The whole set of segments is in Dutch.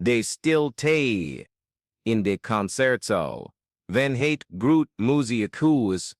De stilte. In de concerto. Wenn het groot musicus.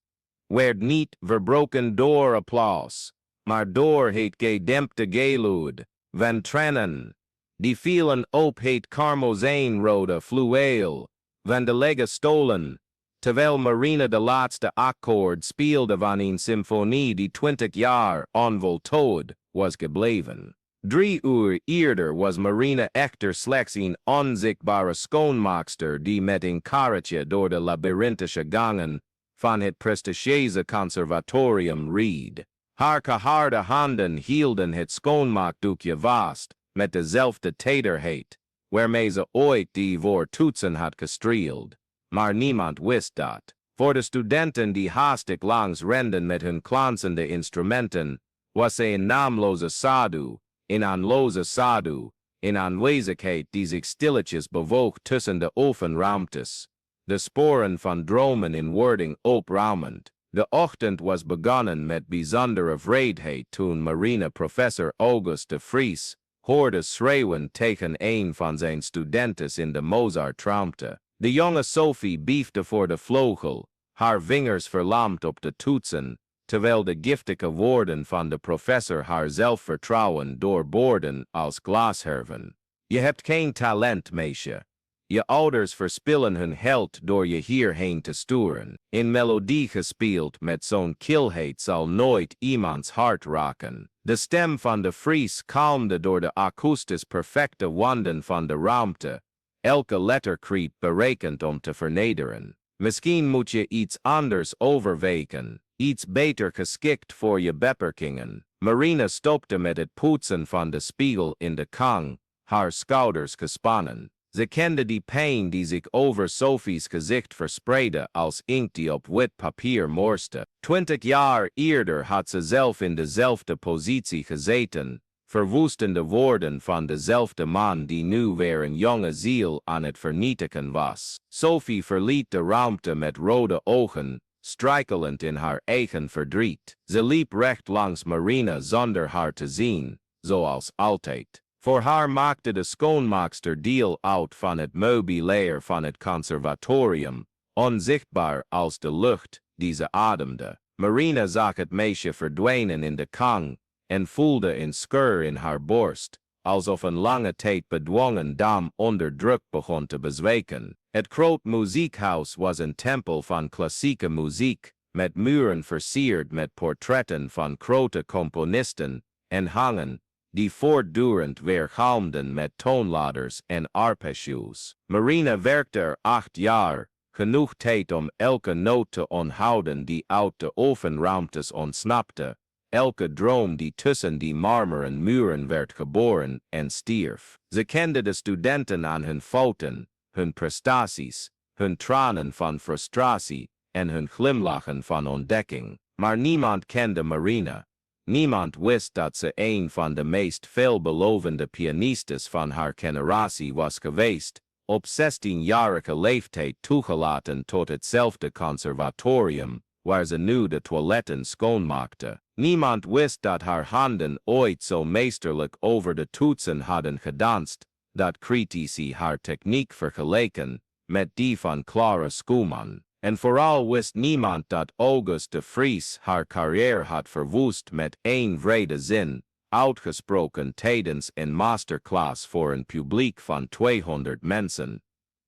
Werd niet verbroken door applaus. Maar door het gedempte geluid. Van tranen. Die vielen op het karmozijnrode fluweel. Van de lega stolen. Terwijl Marina de laatste akkoord speelde van een symfonie die 20 jaar onvoltooid was gebleven. 3 uur eerder was Marina echter slechts een onzichtbare schoonmaakster die met een karretje door de labyrinthische gangen van het prestigieuze conservatorium reed. Haar geharde handen hielden het schoonmaakdoekje vast met dezelfde tederheid waarmee ze ooit die voor toetsen had gestreeld. Maar niemand wist dat. Voor de studenten die haastig langs renden met hun klansende instrumenten, was ze een naamloze sadhu, een aanloze sadhu, in aanwezigheid die zich stilletjes bewoog tussen de oefenruimtes, de sporen van dromen in wording opruimend. De ochtend was begonnen met bijzondere vreedheid toen Marina professor August de Vries hoorde schreeuwen tegen een van zijn studentes in de Mozartruimte. De jonge Sophie biefde voor de vleugel, haar vingers verlamd op de toetsen, terwijl de giftige woorden van de professor haar zelfvertrouwen doorboorden als glasherven. Je hebt geen talent, meisje. Je ouders verspillen hun geld door je hierheen te sturen. In melodie gespeeld met zo'n kilheid zal nooit iemands hart raken. De stem van de Vries kalmde door de akoestisch perfecte wanden van de ruimte, elke letterkreet berekend om te vernederen. Misschien moet je iets anders overwegen, iets beter geschikt voor je beperkingen. Marina stopte met het poetsen van de spiegel in de kang, haar schouders gespannen. Ze kende die pijn die zich over Sophie's gezicht verspreidde als inkt die op wit papier morste. 20 jaar eerder had ze zelf in dezelfde positie gezeten, verwoestende woorden van dezelfde man die nu weer een jonge ziel aan het vernietigen was. Sophie verliet de ruimte met rode ogen, strijkelend in haar eigen verdriet. Ze liep recht langs Marina zonder haar te zien, zoals altijd. Voor haar maakte de schoonmaakster deel uit van het meubilair van het conservatorium, onzichtbaar als de lucht die ze ademde. Marina zag het meisje verdwijnen in de kang en voelde een scheur in haar borst, alsof een lange tijd bedwongen dam onder druk begon te bezwijken. Het groot muziekhuis was een tempel van klassieke muziek, met muren versierd met portretten van grote componisten en hangen die voortdurend weergalmden met toonladders en arpeggios. Marina werkte er 8 jaar, genoeg tijd om elke noot te onthouden die uit de oefenruimtes ontsnapte, elke droom die tussen die marmeren muren werd geboren en stierf. Ze kende de studenten aan hun fouten, hun prestaties, hun tranen van frustratie en hun glimlachen van ontdekking. Maar niemand kende Marina. Niemand wist dat ze een van de meest veelbelovende pianistes van haar generatie was geweest, op 16-jarige leeftijd toegelaten tot hetzelfde conservatorium, waar ze nu de toiletten schoonmaakte. Niemand wist dat haar handen ooit zo meesterlijk over de toetsen hadden gedanst, dat critici haar techniek vergeleken met die van Clara Schumann. En vooral wist niemand dat August de Vries haar carrière had verwoest met één wrede zin, uitgesproken tijdens een masterclass voor een publiek van 200 mensen.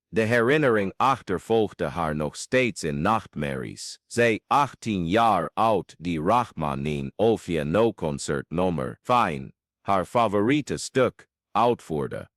De herinnering achtervolgde haar nog steeds in nachtmerries. Zij, 18 jaar oud, die Rachmanin of pianoconcert nummer 5, haar favoriete stuk, uitvoerde.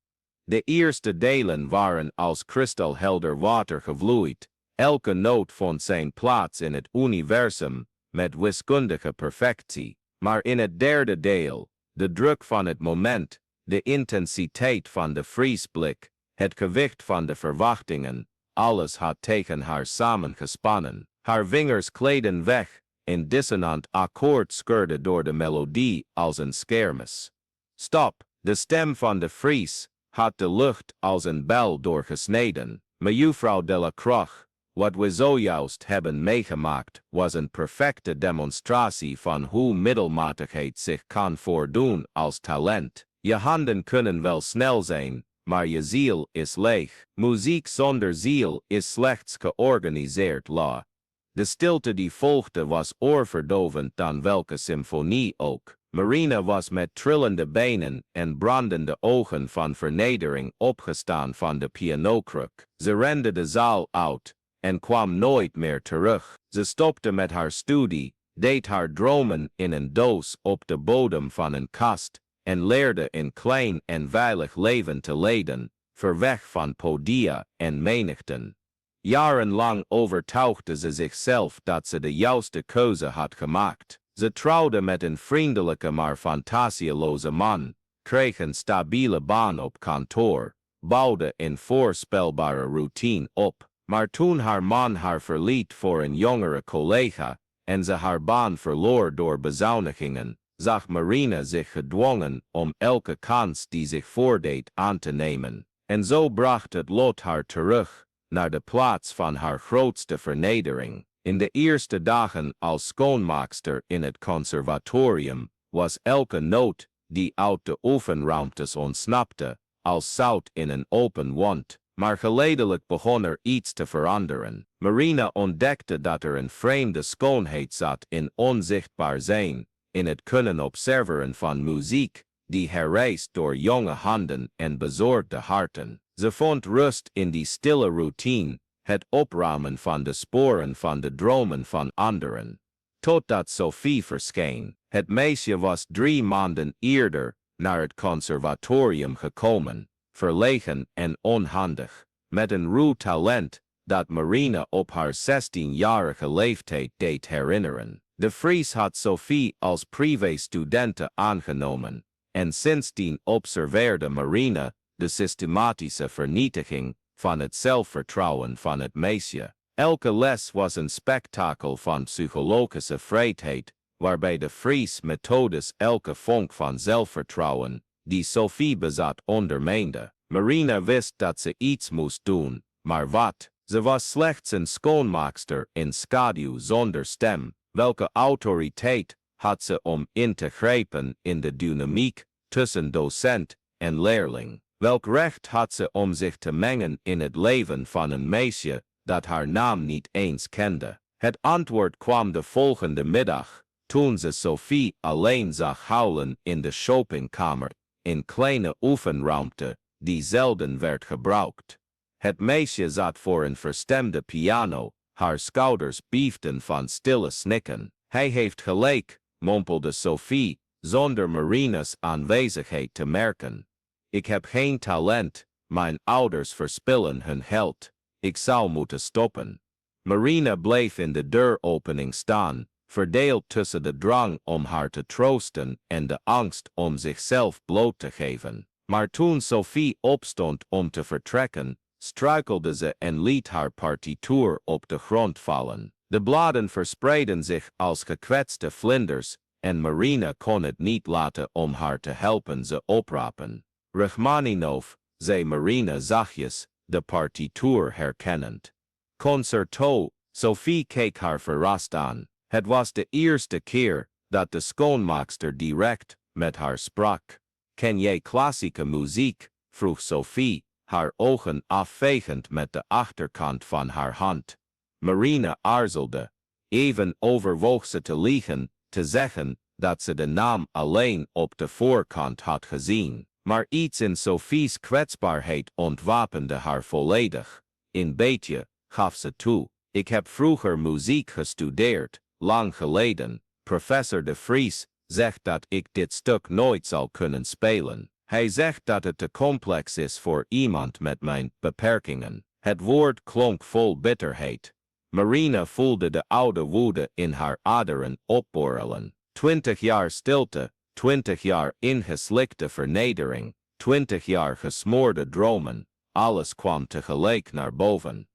De eerste delen waren als kristalhelder water gevloeid. Elke noot vond zijn plaats in het universum met wiskundige perfectie. Maar in het derde deel, de druk van het moment, de intensiteit van de vriesblik, het gewicht van de verwachtingen, alles had tegen haar samengespannen. Haar vingers gleden weg, een dissonant akkoord scheurde door de melodie als een schermis. Stop, de stem van de Vries had de lucht als een bel doorgesneden. Mejuffrouw de la Croix, wat we zojuist hebben meegemaakt was een perfecte demonstratie van hoe middelmatigheid zich kan voordoen als talent. Je handen kunnen wel snel zijn, maar je ziel is leeg. Muziek zonder ziel is slechts georganiseerd la. De stilte die volgde was oorverdovend dan welke symfonie ook. Marina was met trillende benen en brandende ogen van vernedering opgestaan van de pianokruk. Ze rende de zaal uit en kwam nooit meer terug. Ze stopte met haar studie, deed haar dromen in een doos op de bodem van een kast en leerde een klein en veilig leven te leiden, ver weg van podia en menigten. Jarenlang overtuigde ze zichzelf dat ze de juiste keuze had gemaakt. Ze trouwde met een vriendelijke maar fantasieloze man, kreeg een stabiele baan op kantoor, bouwde een voorspelbare routine op. Maar toen haar man haar verliet voor een jongere collega en ze haar baan verloor door bezuinigingen, zag Marina zich gedwongen om elke kans die zich voordeed aan te nemen. En zo bracht het lot haar terug naar de plaats van haar grootste vernedering. In de eerste dagen als schoonmaakster in het conservatorium was elke noot die uit de oefenruimtes ontsnapte als zout in een open wond. Maar geleidelijk begon er iets te veranderen. Marina ontdekte dat er een vreemde schoonheid zat in onzichtbaar zijn, in het kunnen observeren van muziek, die herrijst door jonge handen en bezorgde harten. Ze vond rust in die stille routine, het opruimen van de sporen van de dromen van anderen. Totdat Sophie verscheen. Het meisje was 3 maanden eerder naar het conservatorium gekomen, verlegen en onhandig, met een ruw talent dat Marina op haar 16-jarige leeftijd deed herinneren. De Vries had Sophie als privé-studente aangenomen, en sindsdien observeerde Marina de systematische vernietiging van het zelfvertrouwen van het meisje. Elke les was een spektakel van psychologische vreedheid, waarbij de Vries methodes elke vonk van zelfvertrouwen die Sophie bezat ondermijnde. Marina wist dat ze iets moest doen, maar wat? Ze was slechts een schoonmaakster in schaduw zonder stem. Welke autoriteit had ze om in te grijpen in de dynamiek tussen docent en leerling? Welk recht had ze om zich te mengen in het leven van een meisje dat haar naam niet eens kende? Het antwoord kwam de volgende middag, toen ze Sophie alleen zag huilen in de shoppingkamer, in kleine oefenruimte die zelden werd gebruikt. Het meisje zat voor een verstemde piano, haar schouders biefden van stille snikken. Hij heeft gelijk, mompelde Sophie, zonder Marina's aanwezigheid te merken. Ik heb geen talent, mijn ouders verspillen hun geld. Ik zou moeten stoppen. Marina bleef in de deuropening staan, verdeeld tussen de drang om haar te troosten en de angst om zichzelf bloot te geven. Maar toen Sophie opstond om te vertrekken, struikelde ze en liet haar partituur op de grond vallen. De bladen verspreidden zich als gekwetste vlinders en Marina kon het niet laten om haar te helpen ze oprapen. Rachmaninov, zei Marina zachtjes, de partituur herkennend. Concerto, Sophie keek haar verrast aan. Het was de eerste keer dat de schoonmaakster direct met haar sprak. Ken jij klassieke muziek? Vroeg Sophie, haar ogen afvegend met de achterkant van haar hand. Marina aarzelde. Even overwoog ze te liegen, te zeggen dat ze de naam alleen op de voorkant had gezien. Maar iets in Sophie's kwetsbaarheid ontwapende haar volledig. In beetje, gaf ze toe. Ik heb vroeger muziek gestudeerd, lang geleden. Professor de Vries zegt dat ik dit stuk nooit zal kunnen spelen. Hij zegt dat het te complex is voor iemand met mijn beperkingen. Het woord klonk vol bitterheid. Marina voelde de oude woede in haar aderen opborrelen. 20 jaar stilte, 20 jaar ingeslikte vernedering, 20 jaar gesmoorde dromen, alles kwam tegelijk naar boven.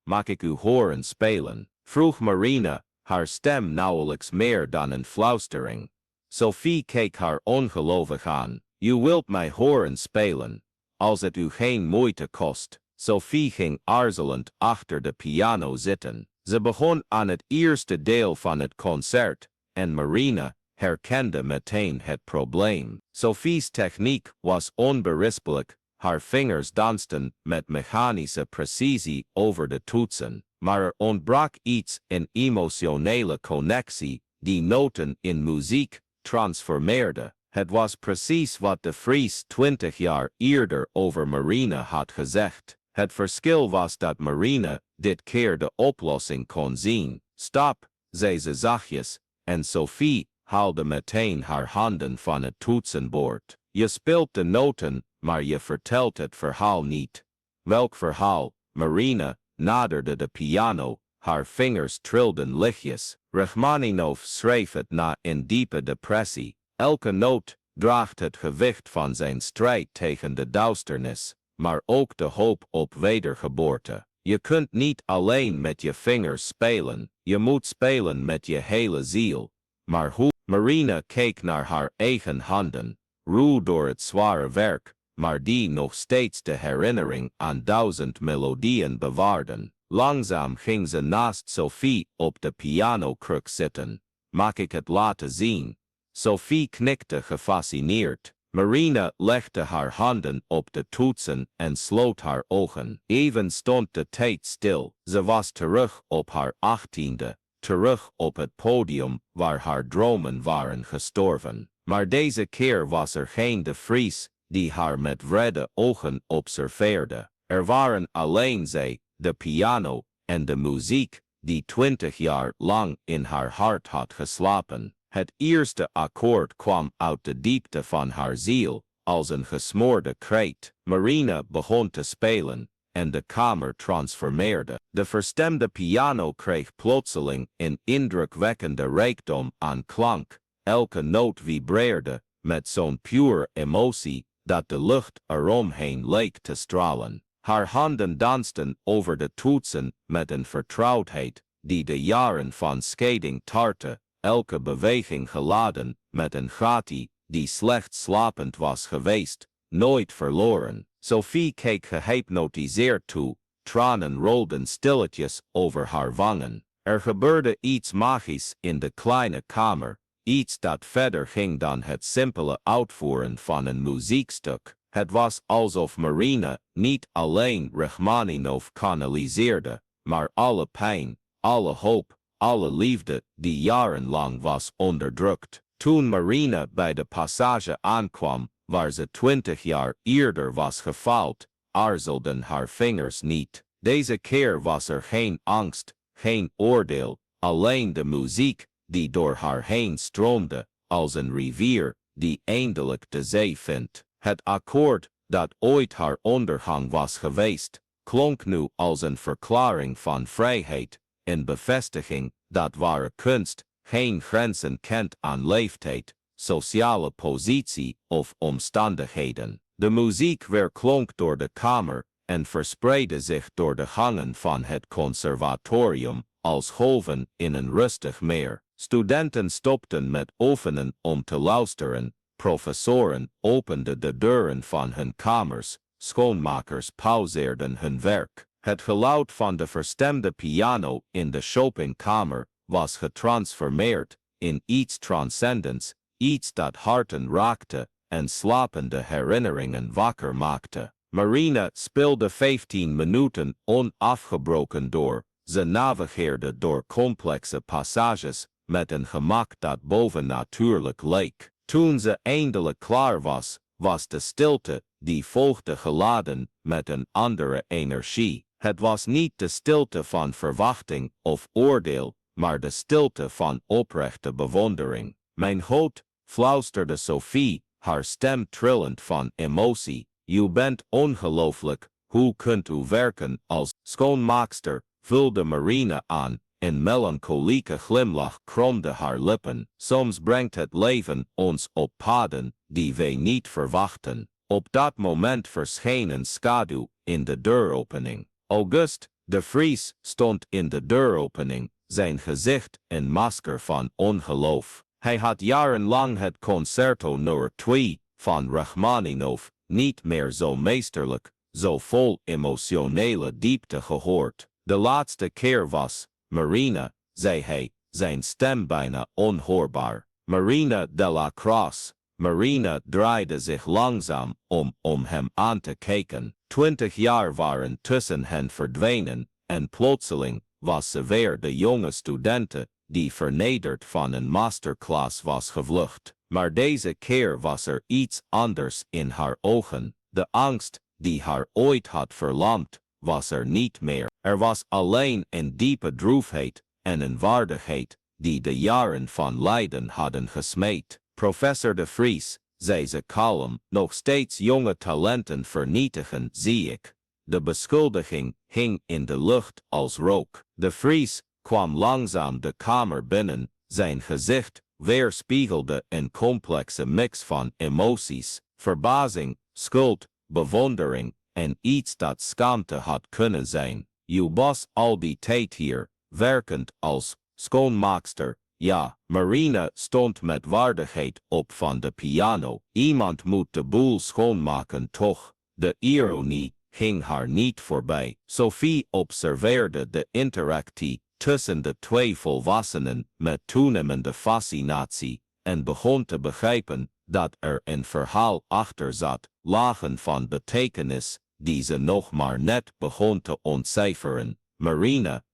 Mag ik u horen spelen? Vroeg Marina, haar stem nauwelijks meer dan een fluistering. Sophie keek haar ongelovig aan. U wilt mij horen spelen, als het u geen moeite kost. Sophie ging aarzelend achter de piano zitten. Ze begon aan het eerste deel van het concert, en Marina herkende meteen het probleem. Sophie's techniek was onberispelijk, haar vingers dansten met mechanische precisie over de toetsen, maar er ontbrak iets in emotionele connectie die noten in muziek transformeerde. Het was precies wat de Vries 20 jaar eerder over Marina had gezegd. Het verschil was dat Marina dit keer de oplossing kon zien. Stop, zei ze zachtjes, en Sophie haalde meteen haar handen van het toetsenbord. Je speelt de noten, maar je vertelt het verhaal niet. Welk verhaal? Marina naderde de piano, haar vingers trilden lichtjes. Rachmaninov schreef het na in diepe depressie. Elke noot draagt het gewicht van zijn strijd tegen de duisternis, maar ook de hoop op wedergeboorte. Je kunt niet alleen met je vingers spelen, je moet spelen met je hele ziel. Maar hoe? Marina keek naar haar eigen handen, ruw door het zware werk, maar die nog steeds de herinnering aan 1000 melodieën bewaarden. Langzaam ging ze naast Sophie op de pianokruk zitten. Mag ik het laten zien? Sophie knikte gefascineerd. Marina legde haar handen op de toetsen en sloot haar ogen. Even stond de tijd stil. Ze was terug op haar 18e, terug op het podium waar haar dromen waren gestorven. Maar deze keer was er geen de Vries die haar met wrede ogen observeerde. Er waren alleen zij, de piano en de muziek die 20 jaar lang in haar hart had geslapen. Het eerste akkoord kwam uit de diepte van haar ziel, als een gesmoorde kreet. Marina begon te spelen, en de kamer transformeerde. De verstemde piano kreeg plotseling een indrukwekkende rijkdom aan klank. Elke noot vibreerde, met zo'n pure emotie, dat de lucht eromheen leek te stralen. Haar handen dansten over de toetsen met een vertrouwdheid, die de jaren van skating tartte. Elke beweging geladen met een gratie die slechts slapend was geweest, nooit verloren. Sophie keek gehypnotiseerd toe, tranen rolden stilletjes over haar wangen. Er gebeurde iets magisch in de kleine kamer, iets dat verder ging dan het simpele uitvoeren van een muziekstuk. Het was alsof Marina niet alleen Rachmaninov kanaliseerde, maar alle pijn, alle hoop, alle liefde die jarenlang was onderdrukt. Toen Marina bij de passage aankwam, waar ze 20 jaar eerder was gefaald, aarzelden haar vingers niet. Deze keer was er geen angst, geen oordeel, alleen de muziek die door haar heen stroomde, als een rivier die eindelijk de zee vindt. Het akkoord dat ooit haar ondergang was geweest, klonk nu als een verklaring van vrijheid, een bevestiging dat ware kunst geen grenzen kent aan leeftijd, sociale positie of omstandigheden. De muziek weerklonk door de kamer en verspreidde zich door de gangen van het conservatorium als golven in een rustig meer. Studenten stopten met oefenen om te luisteren, professoren openden de deuren van hun kamers, schoonmakers pauzeerden hun werk. Het geluid van de verstemde piano in de shoppingkamer was getransformeerd in iets transcendents, iets dat harten raakte en slapende herinneringen wakker maakte. Marina speelde 15 minuten onafgebroken door. Ze navigeerde door complexe passages met een gemak dat bovennatuurlijk leek. Toen ze eindelijk klaar was, was de stilte die volgde geladen met een andere energie. Het was niet de stilte van verwachting of oordeel, maar de stilte van oprechte bewondering. Mijn God, fluisterde Sophie, haar stem trillend van emotie. U bent ongelooflijk, hoe kunt u werken als schoonmaakster, vulde Marina aan. Een melancholieke glimlach kromde haar lippen. Soms brengt het leven ons op paden die wij niet verwachten. Op dat moment verscheen een schaduw in de deuropening. August, de Vries, stond in de deuropening, zijn gezicht een masker van ongeloof. Hij had jarenlang het concerto nummer 2 van Rachmaninov niet meer zo meesterlijk, zo vol emotionele diepte gehoord. De laatste keer was, Marina, zei hij, zijn stem bijna onhoorbaar. Marina de la Crosse, Marina draaide zich langzaam om hem aan te kijken. 20 jaar waren tussen hen verdwenen en plotseling was ze weer de jonge studente die vernederd van een masterclass was gevlucht. Maar deze keer was er iets anders in haar ogen. De angst die haar ooit had verlamd, was er niet meer. Er was alleen een diepe droefheid en een waardigheid die de jaren van lijden hadden gesmeed. Professor de Vries, zei ze kalm, nog steeds jonge talenten vernietigen zie ik. De beschuldiging hing in de lucht als rook. De Vries kwam langzaam de kamer binnen, zijn gezicht weerspiegelde een complexe mix van emoties, verbazing, schuld, bewondering en iets dat schaamte had kunnen zijn. Je was al die tijd hier, werkend als schoonmaakster. Ja, Marina stond met waardigheid op van de piano. Iemand moet de boel schoonmaken toch? De ironie ging haar niet voorbij. Sophie observeerde de interactie tussen de twee volwassenen met toenemende fascinatie en begon te begrijpen dat er een verhaal achter zat, lagen van betekenis, die ze nog maar net begon te ontcijferen. Marina,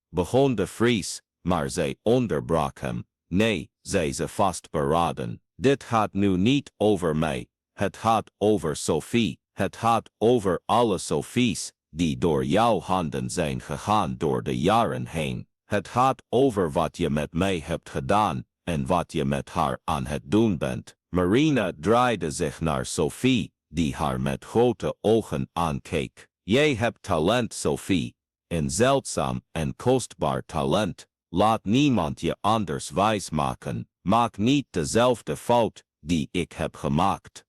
begon de Vries, maar zij onderbrak hem. Nee, zei ze vastberaden, dit gaat nu niet over mij, het gaat over Sophie, het gaat over alle Sophies die door jouw handen zijn gegaan door de jaren heen. Het gaat over wat je met mij hebt gedaan en wat je met haar aan het doen bent. Marina draaide zich naar Sophie, die haar met grote ogen aankeek. Jij hebt talent, Sophie, een zeldzaam en kostbaar talent. Laat niemand je anders wijsmaken. Maak niet dezelfde fout die ik heb gemaakt.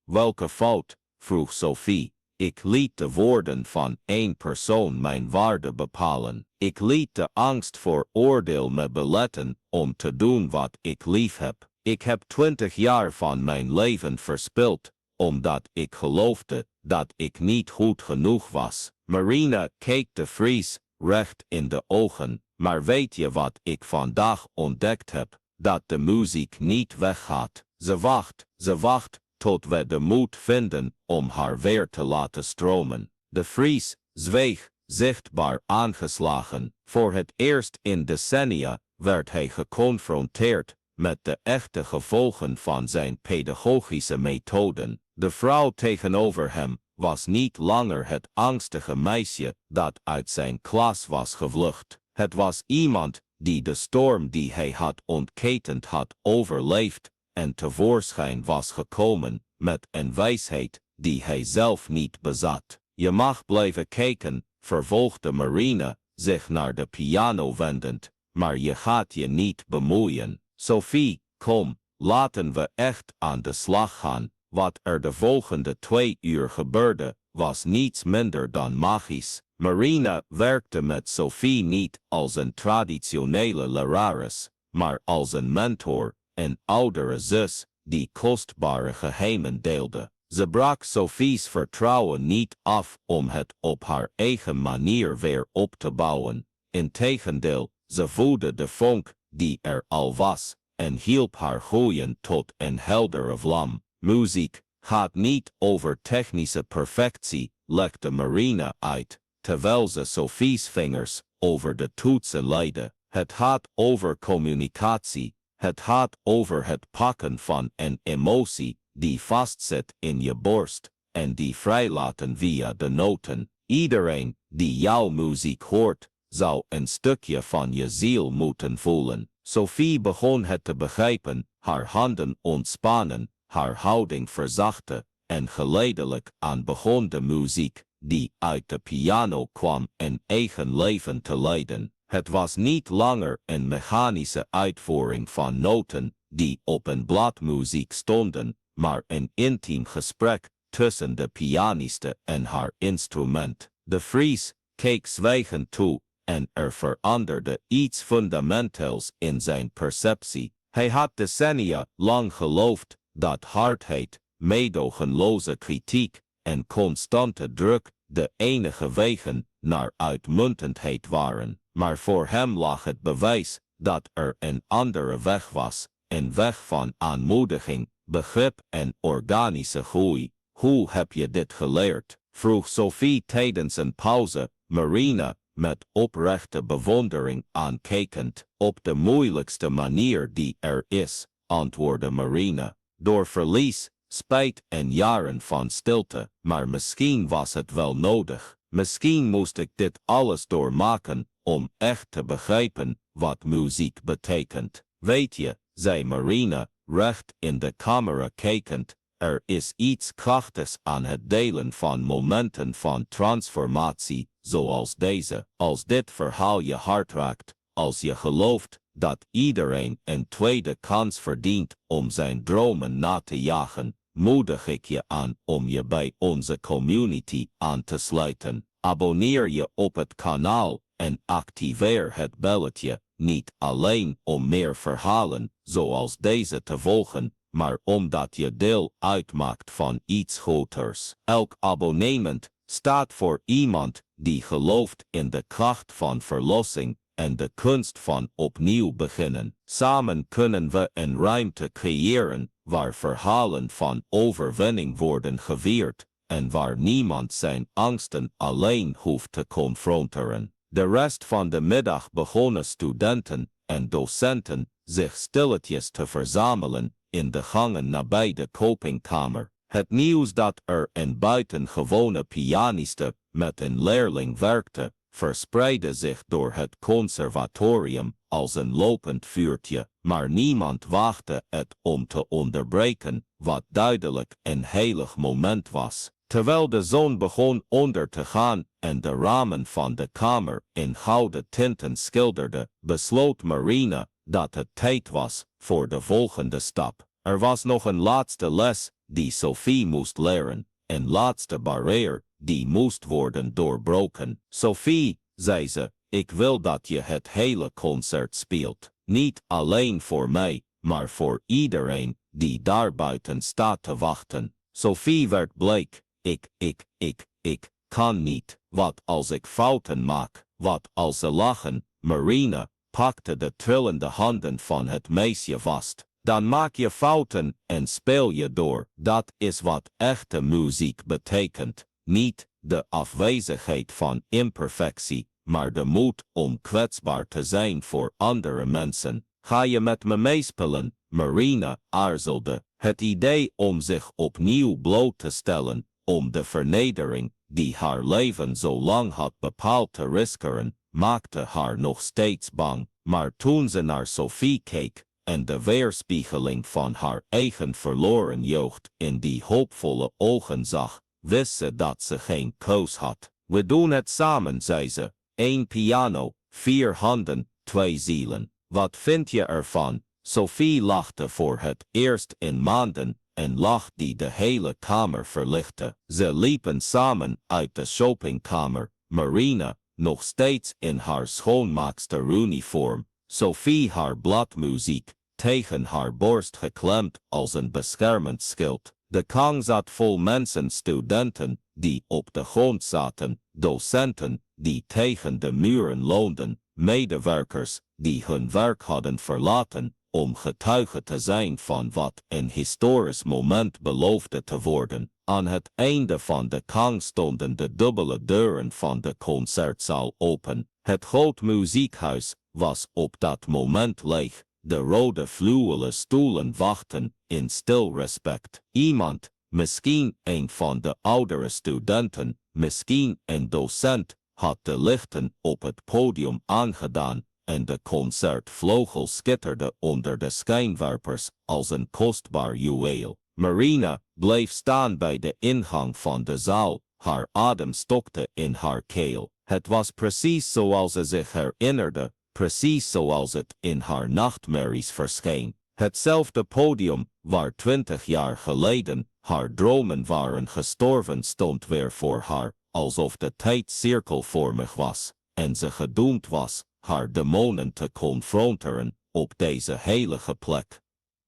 Welke fout? Vroeg Sophie. Ik liet de woorden van één persoon mijn waarde bepalen. Ik liet de angst voor oordeel me beletten om te doen wat ik lief heb. Ik heb 20 jaar van mijn leven verspild, omdat ik geloofde dat ik niet goed genoeg was. Marina keek de Vries recht in de ogen. Maar weet je wat ik vandaag ontdekt heb? Dat de muziek niet weggaat. Ze wacht tot we de moed vinden om haar weer te laten stromen. De Vries zweeg, zichtbaar aangeslagen. Voor het eerst in decennia werd hij geconfronteerd met de echte gevolgen van zijn pedagogische methoden. De vrouw tegenover hem was niet langer het angstige meisje dat uit zijn klas was gevlucht. Het was iemand die de storm die hij had ontketend had overleefd en tevoorschijn was gekomen met een wijsheid die hij zelf niet bezat. Je mag blijven kijken, vervolgde Marina, zich naar de piano wendend, maar je gaat je niet bemoeien. Sophie, kom, laten we echt aan de slag gaan. Wat er de volgende 2 uur gebeurde, was niets minder dan magisch. Marina werkte met Sophie niet als een traditionele lerares, maar als een mentor, een oudere zus, die kostbare geheimen deelde. Ze brak Sophie's vertrouwen niet af om het op haar eigen manier weer op te bouwen. Integendeel, ze voedde de vonk die er al was en hielp haar groeien tot een heldere vlam. Muziek gaat niet over technische perfectie, legde Marina uit, terwijl ze Sophie's vingers over de toetsen leidde. Het gaat over communicatie, het gaat over het pakken van een emotie die vastzit in je borst en die vrijlaten via de noten. Iedereen die jouw muziek hoort, zou een stukje van je ziel moeten voelen. Sophie begon het te begrijpen, haar handen ontspannen, haar houding verzachte en geleidelijk aan begon de muziek die uit de piano kwam een eigen leven te leiden. Het was niet langer een mechanische uitvoering van noten die op een blad muziek stonden, maar een intiem gesprek tussen de pianiste en haar instrument. De Vries keek zwijgend toe en er veranderde iets fundamenteels in zijn perceptie. Hij had decennia lang geloofd dat hardheid, meedogenloze kritiek en constante druk de enige wegen naar uitmuntendheid waren. Maar voor hem lag het bewijs dat er een andere weg was, een weg van aanmoediging, begrip en organische groei. Hoe heb je dit geleerd? Vroeg Sophie tijdens een pauze, Marina, met oprechte bewondering aankijkend. Op de moeilijkste manier die er is, antwoordde Marina. Door verlies, spijt en jaren van stilte, maar misschien was het wel nodig. Misschien moest ik dit alles doormaken om echt te begrijpen wat muziek betekent. Weet je, zei Marina, recht in de camera kijkend, er is iets krachtigs aan het delen van momenten van transformatie, zoals deze. Als dit verhaal je hart raakt, als je gelooft dat iedereen een tweede kans verdient om zijn dromen na te jagen, moedig ik je aan om je bij onze community aan te sluiten. Abonneer je op het kanaal en activeer het belletje, niet alleen om meer verhalen zoals deze te volgen, maar omdat je deel uitmaakt van iets groters. Elk abonnement staat voor iemand die gelooft in de kracht van verlossing en de kunst van opnieuw beginnen. Samen kunnen we een ruimte creëren waar verhalen van overwinning worden gevierd en waar niemand zijn angsten alleen hoeft te confronteren. De rest van de middag begonnen studenten en docenten zich stilletjes te verzamelen in de gangen nabij de kopingkamer. Het nieuws dat er een buitengewone pianiste met een leerling werkte, verspreidde zich door het conservatorium als een lopend vuurtje, maar niemand waagde het om te onderbreken, wat duidelijk een heilig moment was. Terwijl de zon begon onder te gaan en de ramen van de kamer in gouden tinten schilderde, besloot Marina dat het tijd was voor de volgende stap. Er was nog een laatste les die Sophie moest leren, een laatste barrière die moest worden doorbroken. Sophie, zei ze, ik wil dat je het hele concert speelt. Niet alleen voor mij, maar voor iedereen die daarbuiten staat te wachten. Sophie werd bleek. Ik kan niet. Wat als ik fouten maak? Wat als ze lachen? Marina pakte de trillende handen van het meisje vast. Dan maak je fouten en speel je door. Dat is wat echte muziek betekent. Niet de afwezigheid van imperfectie, maar de moed om kwetsbaar te zijn voor andere mensen. Ga je met me meespelen? Marina aarzelde. Het idee om zich opnieuw bloot te stellen, om de vernedering die haar leven zo lang had bepaald te riskeren, maakte haar nog steeds bang. Maar toen ze naar Sophie keek en de weerspiegeling van haar eigen verloren jeugd in die hoopvolle ogen zag, wist ze dat ze geen keus had. We doen het samen, zei ze. 1 piano, 4 handen, 2 zielen. Wat vind je ervan? Sophie lachte voor het eerst in maanden, een lach die de hele kamer verlichtte. Ze liepen samen uit de shoppingkamer, Marina nog steeds in haar schoonmaakster-uniform, Sophie haar bladmuziek tegen haar borst geklemd als een beschermend schild. De gang zat vol mensen, studenten die op de grond zaten, docenten die tegen de muren loonden, medewerkers die hun werk hadden verlaten om getuige te zijn van wat een historisch moment beloofde te worden. Aan het einde van de gang stonden de dubbele deuren van de concertzaal open. Het groot muziekhuis was op dat moment leeg. De rode fluwelen stoelen wachten in stil respect. Iemand, misschien een van de oudere studenten, misschien een docent, had de lichten op het podium aangedaan en de concertvleugel schitterde onder de schijnwerpers als een kostbaar juweel. Marina bleef staan bij de ingang van de zaal, haar adem stokte in haar keel. Het was precies zoals ze zich herinnerde, precies zoals het in haar nachtmerries verscheen. Hetzelfde podium waar 20 jaar geleden haar dromen waren gestorven stond weer voor haar, alsof de tijd cirkelvormig was en ze gedoemd was haar demonen te confronteren op deze heilige plek.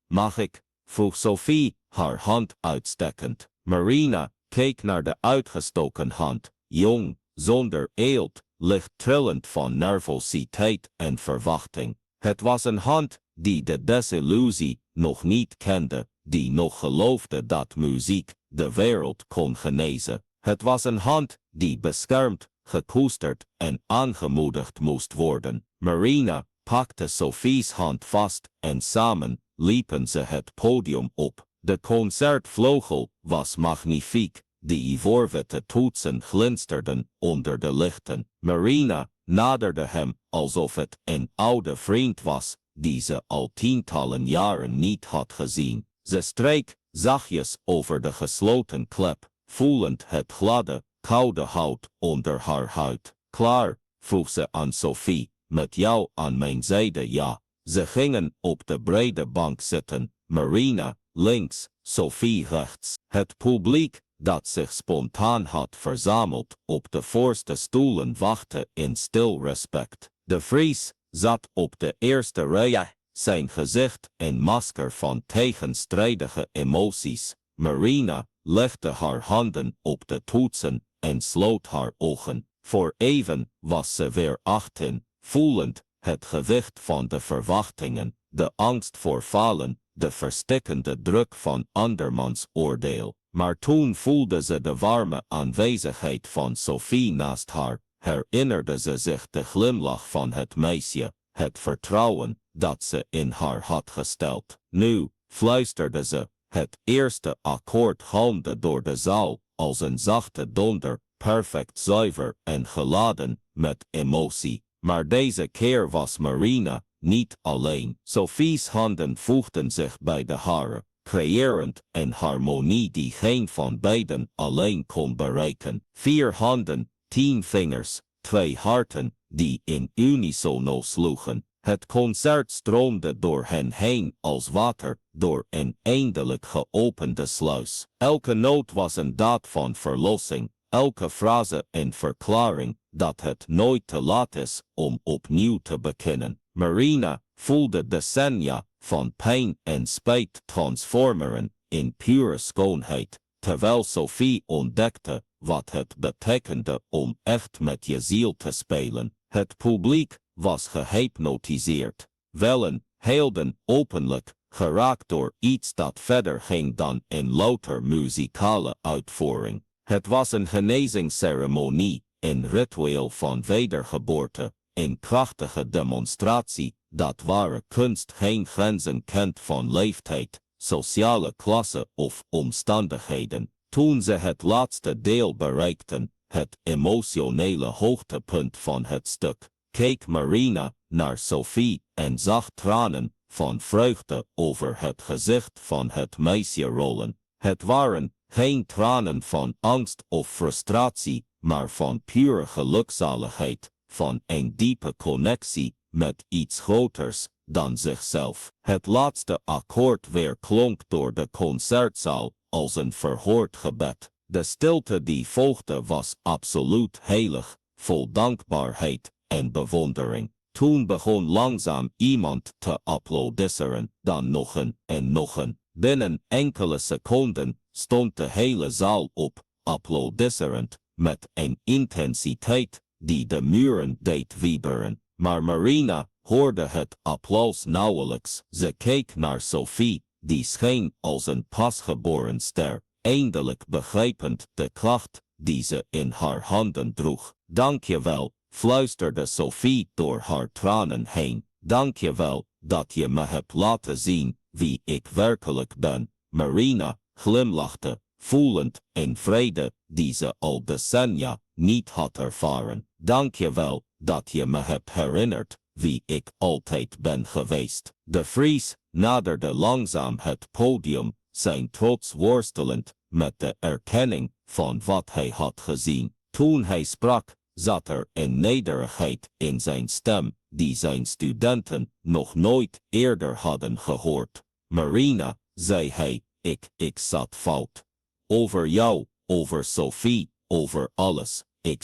Mag ik? Vroeg Sophie, haar hand uitstekend. Marina keek naar de uitgestoken hand, jong, zonder eelt, licht trillend van nervositeit en verwachting. Het was een hand die de desillusie nog niet kende, die nog geloofde dat muziek de wereld kon genezen. Het was een hand die beschermd, gekoesterd en aangemoedigd moest worden. Marina pakte Sophie's hand vast en samen liepen ze het podium op. De concertvleugel was magnifiek, de ivoorwitte toetsen glinsterden onder de lichten. Marina naderde hem alsof het een oude vriend was, die ze al tientallen jaren niet had gezien. Ze streek zachtjes over de gesloten klep, voelend het gladde, koude hout onder haar huid. Klaar, vroeg ze aan Sophie, met jou aan mijn zijde ja. Ze gingen op de brede bank zitten, Marina links, Sophie rechts. Het publiek, dat zich spontaan had verzameld op de voorste stoelen, wachtte in stil respect. De Vries zat op de eerste rij, zijn gezicht een masker van tegenstrijdige emoties. Marina legde haar handen op de toetsen en sloot haar ogen. Voor even was ze weer achterin, voelend het gewicht van de verwachtingen, de angst voor falen, de verstikkende druk van andermans oordeel. Maar toen voelde ze de warme aanwezigheid van Sophie naast haar, herinnerde ze zich de glimlach van het meisje, het vertrouwen dat ze in haar had gesteld. Nu, fluisterde ze, het eerste akkoord galmde door de zaal, als een zachte donder, perfect zuiver en geladen met emotie. Maar deze keer was Marina niet alleen. Sophie's handen voegden zich bij de hare, creërend een harmonie die geen van beiden alleen kon bereiken. 4 handen, 10 vingers, 2 harten, die in unisono sloegen. Het concert stroomde door hen heen als water, door een eindelijk geopende sluis. Elke noot was een daad van verlossing, elke frase een verklaring dat het nooit te laat is om opnieuw te beginnen. Marina voelde decennia van pijn en spijt transformeren in pure schoonheid, terwijl Sophie ontdekte wat het betekende om echt met je ziel te spelen. Het publiek was gehypnotiseerd. Velen heelden openlijk, geraakt door iets dat verder ging dan een louter muzikale uitvoering. Het was een genezingsceremonie, een ritueel van wedergeboorte, een krachtige demonstratie dat ware kunst geen grenzen kent van leeftijd, sociale klasse of omstandigheden. Toen ze het laatste deel bereikten, het emotionele hoogtepunt van het stuk, keek Marina naar Sophie en zag tranen van vreugde over het gezicht van het meisje rollen. Het waren geen tranen van angst of frustratie, maar van pure gelukzaligheid, van een diepe connectie met iets groters dan zichzelf. Het laatste akkoord weer klonk door de concertzaal als een verhoord gebed. De stilte die volgde was absoluut heilig, vol dankbaarheid en bewondering. Toen begon langzaam iemand te applaudisseren, dan nog een en nog een. Binnen enkele seconden stond de hele zaal op, applaudisserend, met een intensiteit die de muren deed wieberen. Maar Marina hoorde het applaus nauwelijks. Ze keek naar Sophie, die scheen als een pasgeboren ster, eindelijk begrijpend de kracht die ze in haar handen droeg. Dank je wel, fluisterde Sophie door haar tranen heen. Dank je wel dat je me hebt laten zien wie ik werkelijk ben. Marina glimlachte, voelend een vrede die ze al decennia niet had ervaren. Dank je wel dat je me hebt herinnerd wie ik altijd ben geweest. De Vries naderde langzaam het podium, zijn trots worstelend met de erkenning van wat hij had gezien. Toen hij sprak, zat er een nederigheid in zijn stem die zijn studenten nog nooit eerder hadden gehoord. Marina, zei hij, ik zat fout. Over jou, over Sophie, over alles. Ik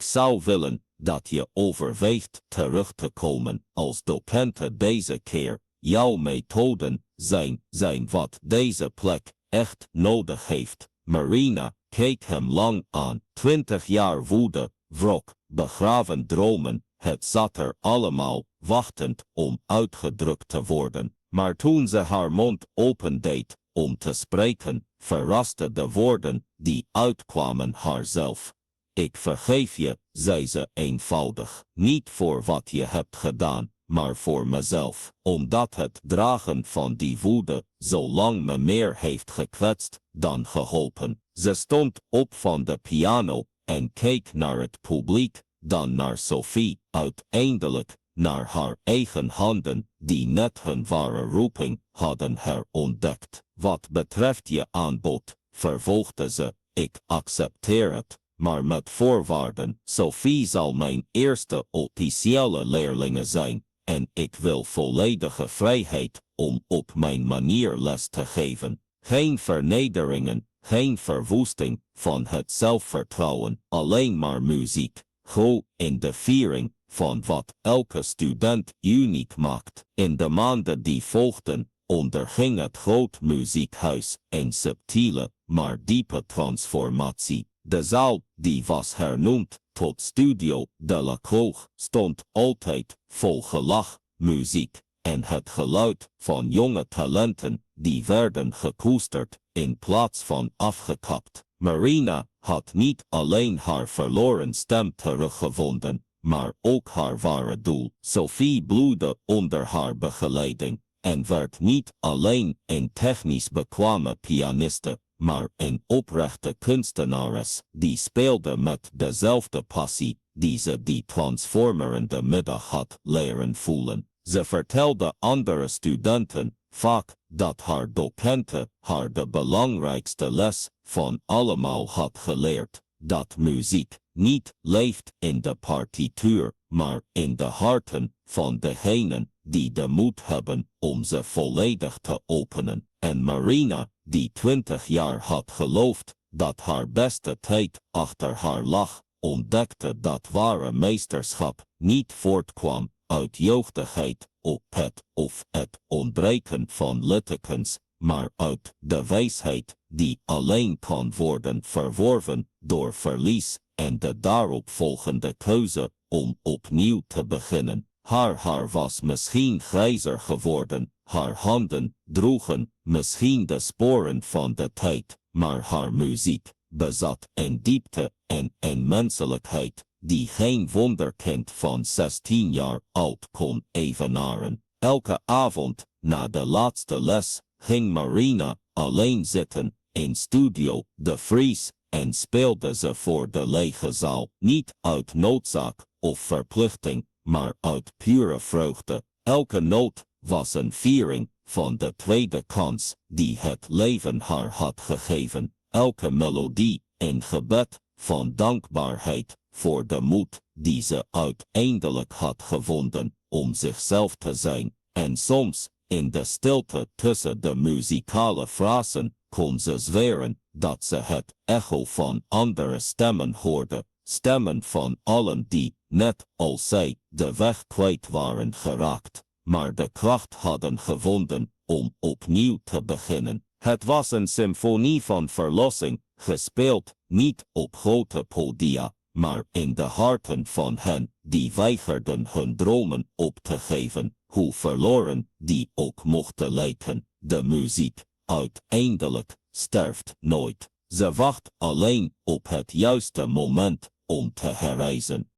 zou willen dat je overweegt terug te komen als docente deze keer. Jouw methoden zijn wat deze plek echt nodig heeft. Marina keek hem lang aan. 20 jaar woede, wrok, begraven dromen, het zat er allemaal, wachtend om uitgedrukt te worden. Maar toen ze haar mond opendeed, om te spreken, verraste de woorden die uitkwamen haarzelf. Ik vergeef je, zei ze eenvoudig, niet voor wat je hebt gedaan, maar voor mezelf, omdat het dragen van die woede zo lang me meer heeft gekwetst dan geholpen. Ze stond op van de piano en keek naar het publiek, dan naar Sophie, uiteindelijk naar haar eigen handen, die net hun ware roeping hadden herontdekt. Wat betreft je aanbod, vervolgde ze, ik accepteer het, maar met voorwaarden. Sophie zal mijn eerste officiële leerlinge zijn, en ik wil volledige vrijheid om op mijn manier les te geven. Geen vernederingen, geen verwoesting van het zelfvertrouwen, alleen maar muziek. Go in de viering van wat elke student uniek maakt. In de maanden die volgden, onderging het groot muziekhuis een subtiele, maar diepe transformatie. De zaal, die was hernoemd tot Studio de la Kroeg, stond altijd vol gelach, muziek en het geluid van jonge talenten, die werden gekoesterd in plaats van afgekapt. Marina had niet alleen haar verloren stem teruggevonden, maar ook haar ware doel. Sophie bloeide onder haar begeleiding en werd niet alleen een technisch bekwame pianiste, maar een oprechte kunstenares, die speelde met dezelfde passie die ze die transformerende middag had leren voelen. Ze vertelde andere studenten vaak dat haar docente haar de belangrijkste les van allemaal had geleerd, dat muziek niet leeft in de partituur, maar in de harten van degenen die de moed hebben om ze volledig te openen. En Marina, die 20 jaar had geloofd dat haar beste tijd achter haar lag, ontdekte dat ware meesterschap niet voortkwam uit jeugdigheid, opet of het ontbreken van littekens, maar uit de wijsheid die alleen kan worden verworven door verlies en de daaropvolgende keuze om opnieuw te beginnen. Haar haar was misschien grijzer geworden, haar handen droegen misschien de sporen van de tijd, maar haar muziek bezat een diepte en een menselijkheid die geen wonderkind van 16 jaar oud kon evenaren. Elke avond, na de laatste les, ging Marina alleen zitten in Studio de Vries en speelde ze voor de lege zaal, niet uit noodzaak of verplichting, maar uit pure vreugde. Elke noot was een viering van de tweede kans die het leven haar had gegeven. Elke melodie een gebed van dankbaarheid voor de moed die ze uiteindelijk had gevonden om zichzelf te zijn. En soms, in de stilte tussen de muzikale frasen, kon ze zweren dat ze het echo van andere stemmen hoorde, stemmen van allen die, net als zij, de weg kwijt waren geraakt, maar de kracht hadden gevonden om opnieuw te beginnen. Het was een symfonie van verlossing, gespeeld niet op grote podia, maar in de harten van hen die weigerden hun dromen op te geven, hoe verloren die ook mochten lijken. De muziek, uiteindelijk, sterft nooit. Ze wacht alleen op het juiste moment om te herrijzen.